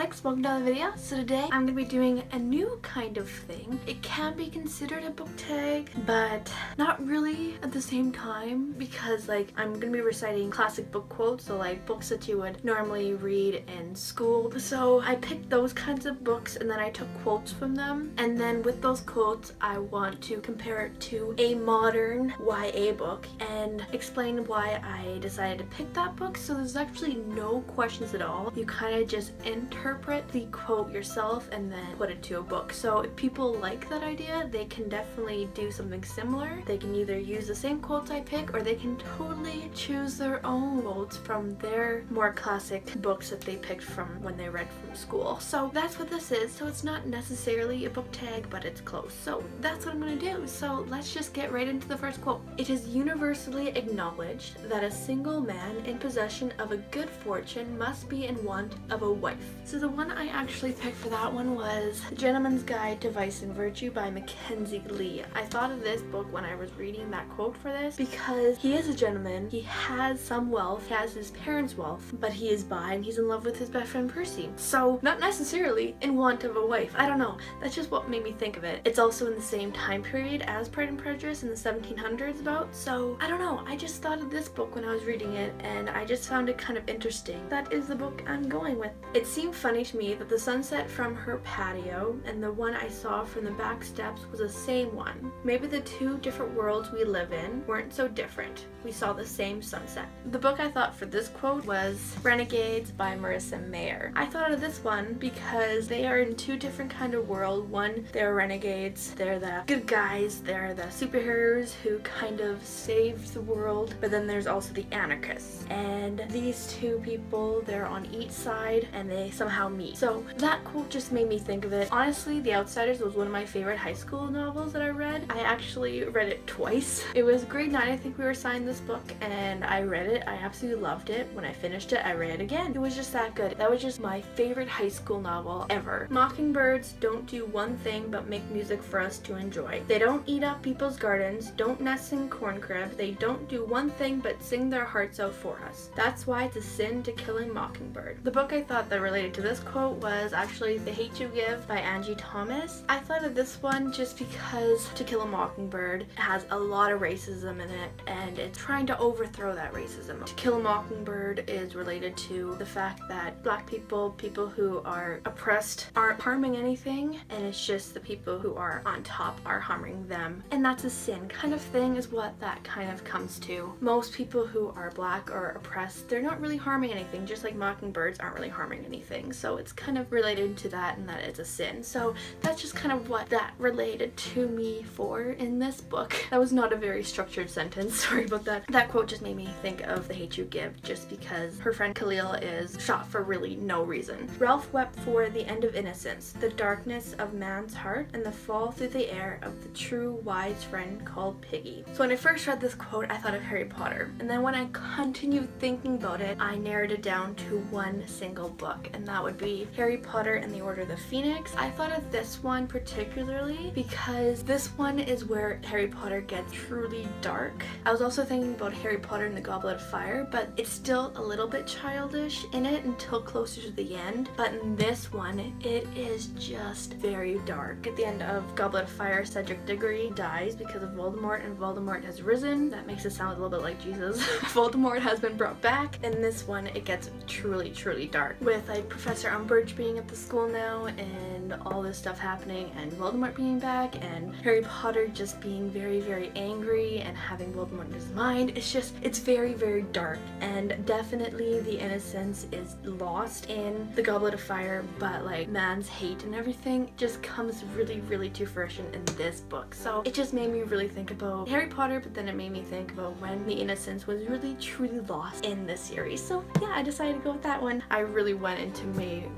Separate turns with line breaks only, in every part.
Alex, welcome to the video. So today I'm gonna be doing a new kind of thing. It can be considered a book tag, but not really at the same time, because like I'm gonna be reciting classic book quotes, so like books that you would normally read in school. So I picked those kinds of books and then I took quotes from them, and then with those quotes I want to compare it to a modern YA book and explain why I decided to pick that book. So there's actually no questions at all. You kind of just interpret the quote yourself and then put it to a book. So if people like that idea, they can definitely do something similar. They can either use the same quotes I pick, or they can totally choose their own quotes from their more classic books that they picked from when they read from school. So that's what this is. So it's not necessarily a book tag, but it's close. So that's what I'm gonna do. So let's just get right into the first quote. It is universally acknowledged that a single man in possession of a good fortune must be in want of a wife. So the one I actually picked for that one was The Gentleman's Guide to Vice and Virtue by Mackenzie Lee. I thought of this book when I was reading that quote for this because he is a gentleman, he has some wealth, he has his parents' wealth, but he is bi and he's in love with his best friend Percy. So not necessarily in want of a wife. I don't know. That's just what made me think of it. It's also in the same time period as Pride and Prejudice in the 1700s about. So I don't know. I just thought of this book when I was reading it and I just found it kind of interesting. That is the book I'm going with. It seemed funny to me that the sunset from her patio and the one I saw from the back steps was the same one. Maybe the two different worlds we live in weren't so different. We saw the same sunset. The book I thought for this quote was Renegades by Marissa and Meyer. I thought of this one because they are in two different kind of world. One, they're renegades. They're the good guys. They're the superheroes who kind of saved the world. But then there's also the anarchists. And these two people, they're on each side and they somehow meet. So that quote just made me think of it. Honestly, The Outsiders was one of my favorite high school novels that I read. I actually read it twice. It was grade 9, I think we were assigned this book, and I read it. I absolutely loved it. When I finished it, I read it again. It was just that good. That was just my favorite high school novel ever. Mockingbirds don't do one thing but make music for us to enjoy. They don't eat up people's gardens, don't nest in corncribs. They don't do one thing but sing their hearts out for us. That's why it's a sin to kill a mockingbird. The book I thought that related to this quote was actually The Hate You Give by Angie Thomas. I thought of this one just because To Kill a Mockingbird has a lot of racism in it and it's trying to overthrow that racism. To Kill a Mockingbird is related to the fact that black people, people who are oppressed, aren't harming anything, and it's just the people who are on top are harming them, and that's a sin kind of thing is what that kind of comes to. Most people who are black or oppressed, they're not really harming anything, just like mockingbirds aren't really harming anything. So it's kind of related to that and that it's a sin. So that's just kind of what that related to me for in this book. That was not a very structured sentence, sorry about that. That quote just made me think of The Hate You Give just because her friend Khalil is shot for really no reason. Ralph wept for the end of innocence, the darkness of man's heart, and the fall through the air of the true wise friend called Piggy. So when I first read this quote, I thought of Harry Potter, and then when I continued thinking about it, I narrowed it down to one single book, and that would be Harry Potter and the Order of the Phoenix. I thought of this one particularly because this one is where Harry Potter gets truly dark. I was also thinking about Harry Potter and the Goblet of Fire, but it's still a little bit childish in it until closer to the end. But in this one, it is just very dark. At the end of Goblet of Fire, Cedric Diggory dies because of Voldemort, and Voldemort has risen. That makes it sound a little bit like Jesus. Voldemort has been brought back. In this one, it gets truly, truly dark with like Professor Umbridge being at the school now and all this stuff happening, and Voldemort being back, and Harry Potter just being very, very angry and having Voldemort in his mind. It's very, very dark, and definitely the innocence is lost in the Goblet of Fire, but like man's hate and everything just comes really, really to fruition in this book. So it just made me really think about Harry Potter, but then it made me think about when the innocence was really, truly lost in this series. So yeah, I decided to go with that one. I really went into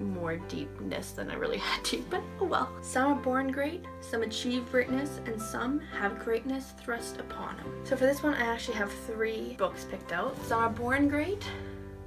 more deepness than I really had to, but oh well. Some are born great, some achieve greatness, and some have greatness thrust upon them. So for this one, I actually have 3 books picked out. Some are born great,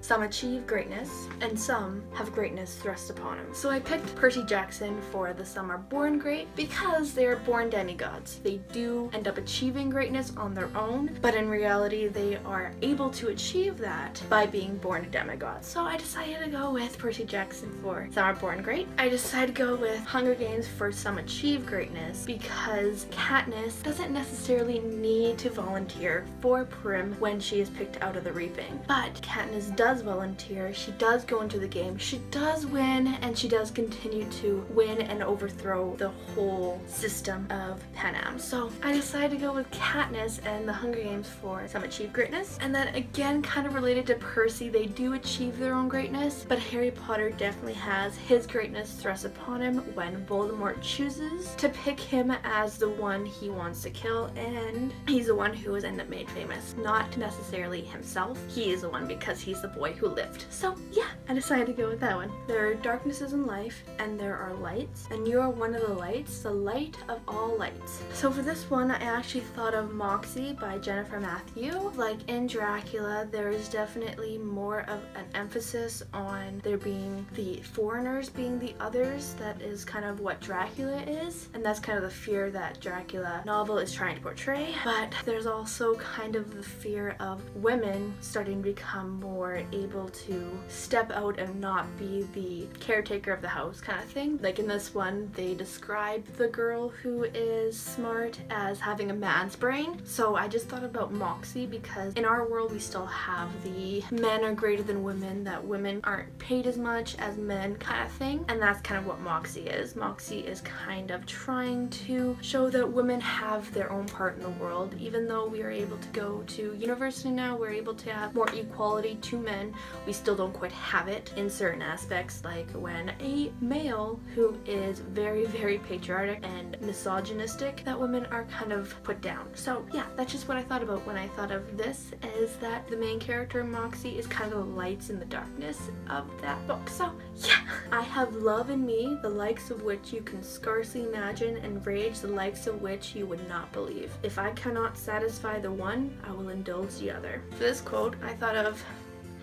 Some achieve greatness, and some have greatness thrust upon them. So I picked Percy Jackson for the Some Are Born Great because they are born demigods. They do end up achieving greatness on their own, but in reality they are able to achieve that by being born a demigod. So I decided to go with Percy Jackson for Some Are Born Great. I decided to go with Hunger Games for Some Achieve Greatness because Katniss doesn't necessarily need to volunteer for Prim when she is picked out of the reaping. But Katniss does volunteer, she does go into the game, she does win, and she does continue to win and overthrow the whole system of Panem. So I decided to go with Katniss and the Hunger Games for Some Achieve Greatness. And then again, kind of related to Percy, they do achieve their own greatness, but Harry Potter definitely has his greatness thrust upon him when Voldemort chooses to pick him as the one he wants to kill, and he's the one who has ended up made famous. Not necessarily himself, he is the one because he's the boy who lived. So yeah, I decided to go with that one. There are darknesses in life and there are lights, and you are one of the lights, the light of all lights. So for this one, I actually thought of Moxie by Jennifer Matthew. Like in Dracula, there is definitely more of an emphasis on there being the foreigners being the others. That is kind of what Dracula is, and that's kind of the fear that Dracula novel is trying to portray. But there's also kind of the fear of women starting to become more able to step out and not be the caretaker of the house kind of thing. Like in this one, they describe the girl who is smart as having a man's brain. So I just thought about Moxie because in our world we still have the men are greater than women, that women aren't paid as much as men kind of thing, and that's kind of what Moxie is. Moxie is kind of trying to show that women have their own part in the world. Even though we are able to go to university now, we're able to have more equality to men, we still don't quite have it in certain aspects, like when a male who is very, very patriotic and misogynistic, that women are kind of put down. So yeah, that's just what I thought about when I thought of this, is that the main character Moxie is kind of the lights in the darkness of that book. So yeah, I have love in me, the likes of which you can scarcely imagine, and rage, the likes of which you would not believe. If I cannot satisfy the one, I will indulge the other. For this quote, I thought of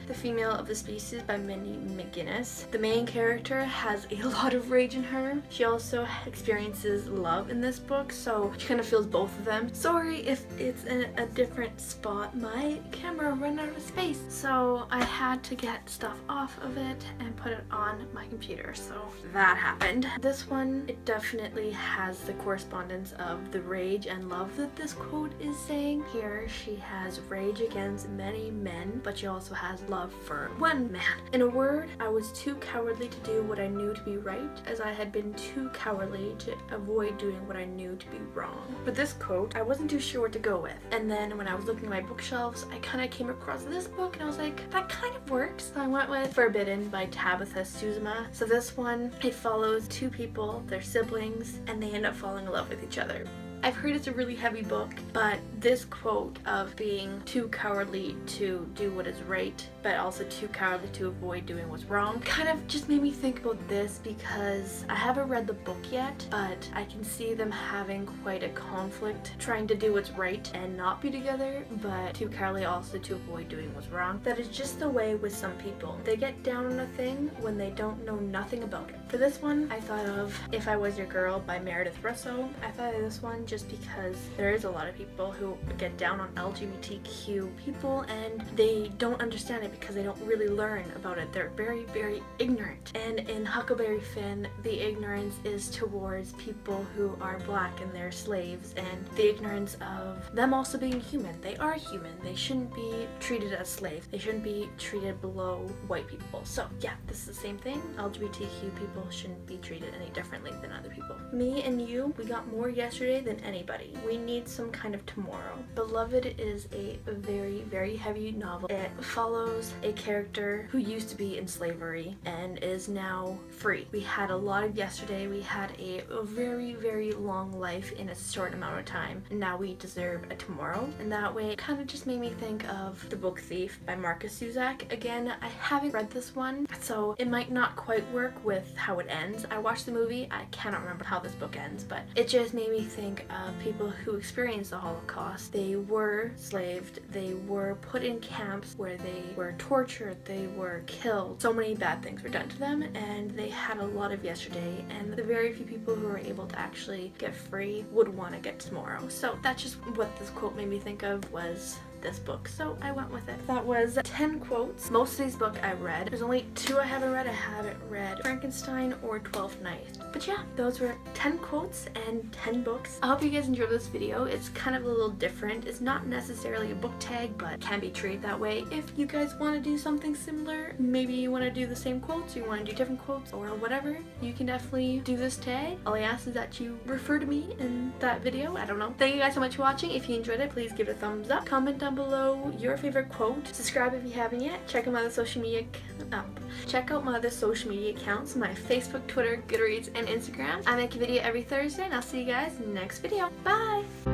The Female of the Species by Minnie McGinnis. The main character has a lot of rage in her. She also experiences love in this book, so she kind of feels both of them. Sorry if it's in a different spot. My camera ran out of space, so I had to get stuff off of it and put it on my computer, so that happened. This one, it definitely has the correspondence of the rage and love that this quote is saying. Here, she has rage against many men, but she also has love for one man. In a word, I was too cowardly to do what I knew to be right, as I had been too cowardly to avoid doing what I knew to be wrong. For this quote, I wasn't too sure what to go with, and then when I was looking at my bookshelves, I kind of came across this book and I was like, that kind of works. So I went with Forbidden by Tabitha Suzuma. So this one, it follows two people, they're siblings, and they end up falling in love with each other. I've heard it's a really heavy book, but this quote of being too cowardly to do what is right, but also too cowardly to avoid doing what's wrong, kind of just made me think about this because I haven't read the book yet, but I can see them having quite a conflict, trying to do what's right and not be together, but too cowardly also to avoid doing what's wrong. That is just the way with some people. They get down on a thing when they don't know nothing about it. For this one, I thought of If I Was Your Girl by Meredith Russo. I thought of this one just because there is a lot of people who get down on LGBTQ people and they don't understand it because they don't really learn about it. They're very, very ignorant. And in Huckleberry Finn, the ignorance is towards people who are black and they're slaves, and the ignorance of them also being human. They are human. They shouldn't be treated as slaves. They shouldn't be treated below white people. So yeah, this is the same thing. LGBTQ people shouldn't be treated any differently than other people. Me and you, we got more yesterday than anybody. We need some kind of tomorrow. Beloved is a very, very heavy novel. It follows a character who used to be in slavery and is now free. We had a lot of yesterday. We had a very, very long life in a short amount of time. And now we deserve a tomorrow. And that way, it kind of just made me think of The Book Thief by Marcus Zusak. Again, I haven't read this one, so it might not quite work with how it ends. I watched the movie. I cannot remember how this book ends, but it just made me think of people who experienced the Holocaust lost, they were slaved, they were put in camps where they were tortured, they were killed. So many bad things were done to them, and they had a lot of yesterday, and the very few people who were able to actually get free would want to get tomorrow. So that's just what this quote made me think of, was this book, so I went with it. That was 10 quotes. Most of these books I read. There's only 2 I haven't read. I haven't read Frankenstein or 12th Night. But yeah, those were 10 quotes and 10 books. I hope you guys enjoyed this video. It's kind of a little different. It's not necessarily a book tag, but can be treated that way. If you guys want to do something similar, maybe you want to do the same quotes, or you want to do different quotes, or whatever, you can definitely do this tag. All I ask is that you refer to me in that video. I don't know. Thank you guys so much for watching. If you enjoyed it, please give it a thumbs up. Comment down below your favorite quote. Subscribe if you haven't yet. Check out my other social media accounts, my Facebook, Twitter, Goodreads, and Instagram. I make a video every Thursday, and I'll see you guys in the next video. Bye!